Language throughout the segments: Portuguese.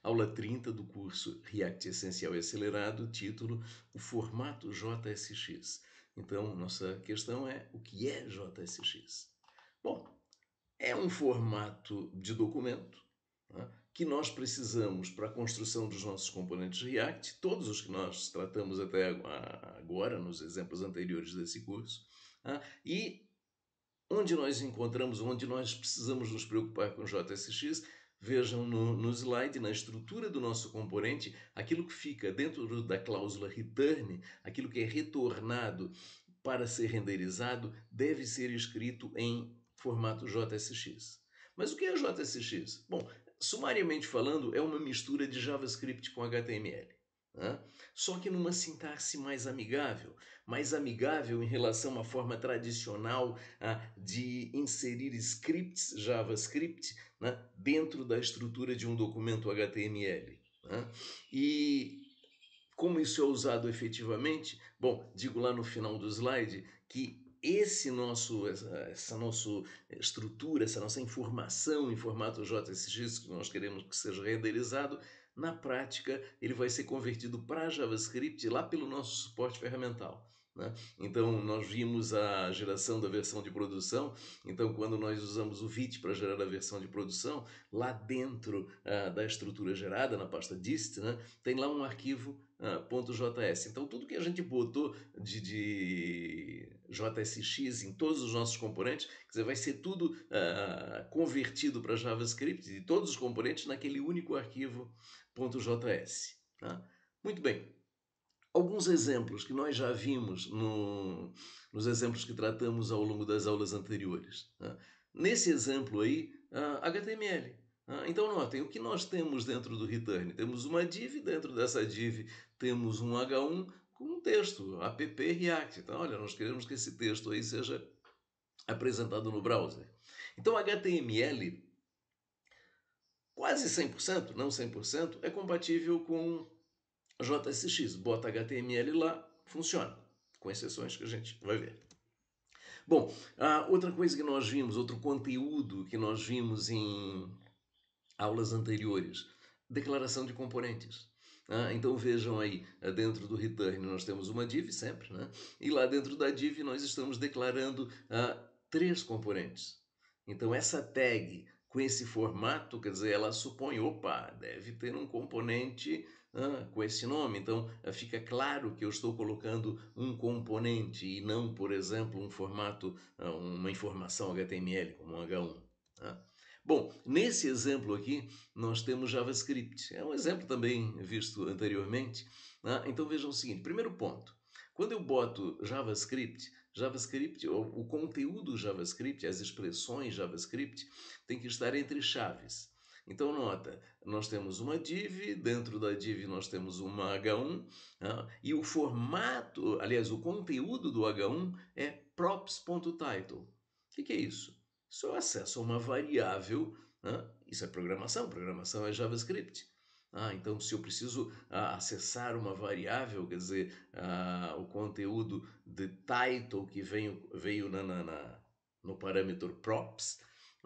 aula 30 do curso React Essencial e Acelerado, título O Formato JSX. Então, nossa questão é: o que é JSX? Bom, é um formato de documento, né, que nós precisamos para a construção dos nossos componentes React, todos os que nós tratamos até agora, nos exemplos anteriores desse curso, né, e onde nós encontramos, onde nós precisamos nos preocupar com JSX, vejam no slide, na estrutura do nosso componente, aquilo que fica dentro da cláusula return, aquilo que é retornado para ser renderizado, deve ser escrito em formato JSX. Mas o que é JSX? Bom, sumariamente falando, é uma mistura de JavaScript com HTML. Né? Só que numa sintaxe mais amigável em relação à forma tradicional de inserir scripts JavaScript, né, dentro da estrutura de um documento HTML. Né? E como isso é usado efetivamente? Bom, digo lá no final do slide que essa nossa estrutura, essa nossa informação em formato JSX que nós queremos que seja renderizado, na prática ele vai ser convertido para JavaScript lá pelo nosso suporte ferramental. Né? Então, nós vimos a geração da versão de produção. Então, quando nós usamos o Vite para gerar a versão de produção, lá dentro da estrutura gerada, na pasta dist, né, tem lá um arquivo .js. Então, tudo que a gente botou de JSX em todos os nossos componentes, quer dizer, vai ser tudo convertido para JavaScript, de todos os componentes, naquele único arquivo .js. Tá? Muito bem. Alguns exemplos que nós já vimos nos exemplos que tratamos ao longo das aulas anteriores. Né? Nesse exemplo aí, HTML. Então notem, o que nós temos dentro do return? Temos uma div, dentro dessa div temos um H1 com um texto, app React. Então, olha, nós queremos que esse texto aí seja apresentado no browser. Então, HTML, quase 100%, não 100%, é compatível com JSX. Bota HTML lá, funciona, com exceções que a gente vai ver. Bom, outra coisa que nós vimos, outro conteúdo que nós vimos em aulas anteriores, declaração de componentes. Então vejam aí, dentro do return nós temos uma div sempre, né? E lá dentro da div nós estamos declarando 3 componentes. Então essa tag com esse formato, quer dizer, ela supõe, opa, deve ter um componente com esse nome. Então fica claro que eu estou colocando um componente e não, por exemplo, um formato, uma informação HTML, como um H1. Bom, nesse exemplo aqui, nós temos JavaScript. É um exemplo também visto anteriormente. Então vejam o seguinte, primeiro ponto. Quando eu boto JavaScript, o conteúdo JavaScript, as expressões JavaScript, tem que estar entre chaves. Então nota, nós temos uma div, dentro da div nós temos uma H1, e o formato, aliás, o conteúdo do H1 é props.title. O que é isso? Isso é o acesso a uma variável, isso é programação é JavaScript. Então, se eu preciso acessar uma variável, quer dizer, o conteúdo de title que veio no parâmetro props,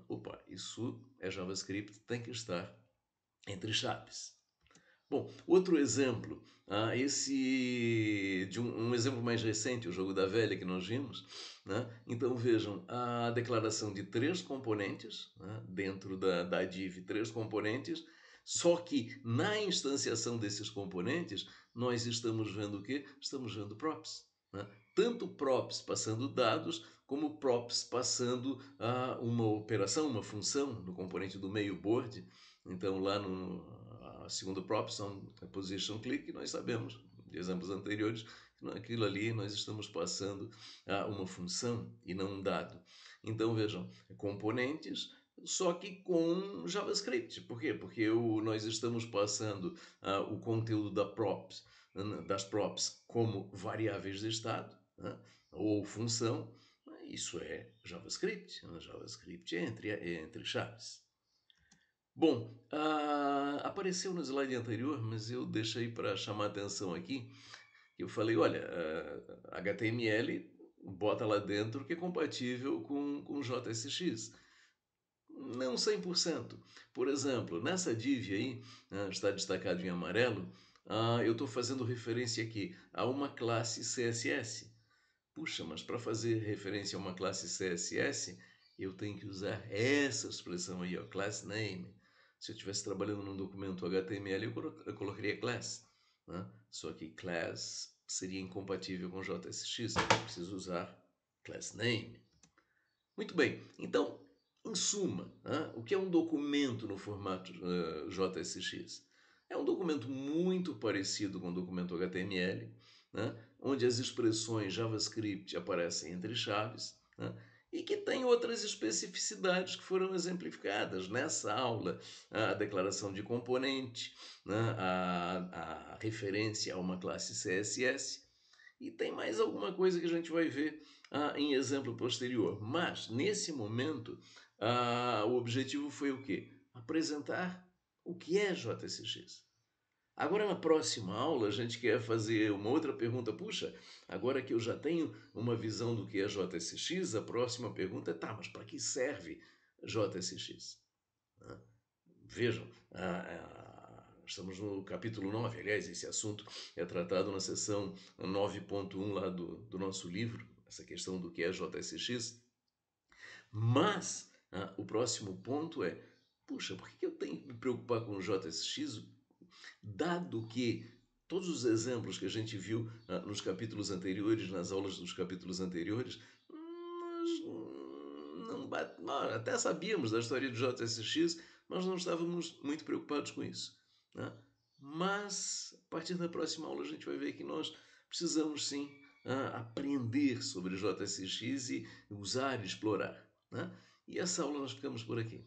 opa, isso é JavaScript, tem que estar entre chaves. Bom, outro exemplo, esse de um exemplo mais recente, o jogo da velha que nós vimos, né? Então vejam, a declaração de 3 componentes, né? Dentro da div 3 componentes, só que na instanciação desses componentes, nós estamos vendo o quê? Estamos vendo props. Né? Tanto props passando dados, como props passando uma operação, uma função no componente do meio board. Então lá no segundo props, position click, nós sabemos de exemplos anteriores que naquilo ali nós estamos passando uma função e não um dado. Então vejam, componentes, só que com JavaScript. Por quê? Porque nós estamos passando o conteúdo das props como variáveis de estado, ou função. Isso é JavaScript. JavaScript é entre chaves. Bom, apareceu no slide anterior, mas eu deixei para chamar a atenção aqui. Eu falei, olha, HTML bota lá dentro que é compatível com JSX. não 100%. Por exemplo, nessa div aí, está destacado em amarelo, eu estou fazendo referência aqui a uma classe CSS. Puxa, mas para fazer referência a uma classe CSS, eu tenho que usar essa expressão aí, ó, class name. Se eu estivesse trabalhando num documento HTML, eu colocaria class, né? Só que class seria incompatível com JSX, eu preciso usar class name. Muito bem, então, em suma, o que é um documento no formato JSX? É um documento muito parecido com o documento HTML, onde as expressões JavaScript aparecem entre chaves, e que tem outras especificidades que foram exemplificadas nessa aula. A declaração de componente, a referência a uma classe CSS, e tem mais alguma coisa que a gente vai ver em exemplo posterior. Mas, nesse momento, o objetivo foi o quê? Apresentar o que é JSX. Agora, na próxima aula, a gente quer fazer uma outra pergunta. Puxa, agora que eu já tenho uma visão do que é JSX, a próxima pergunta é, tá, mas para que serve JSX? Vejam, estamos no capítulo 9, aliás, esse assunto é tratado na seção 9.1 lá do nosso livro, essa questão do que é JSX. Mas o próximo ponto é, puxa, por que eu tenho que me preocupar com o JSX, dado que todos os exemplos que a gente viu nos capítulos anteriores, nas aulas dos capítulos anteriores, nós até sabíamos da história do JSX, mas não estávamos muito preocupados com isso, né? Mas, a partir da próxima aula, a gente vai ver que nós precisamos sim aprender sobre JSX e usar e explorar, né? E essa aula nós ficamos por aqui.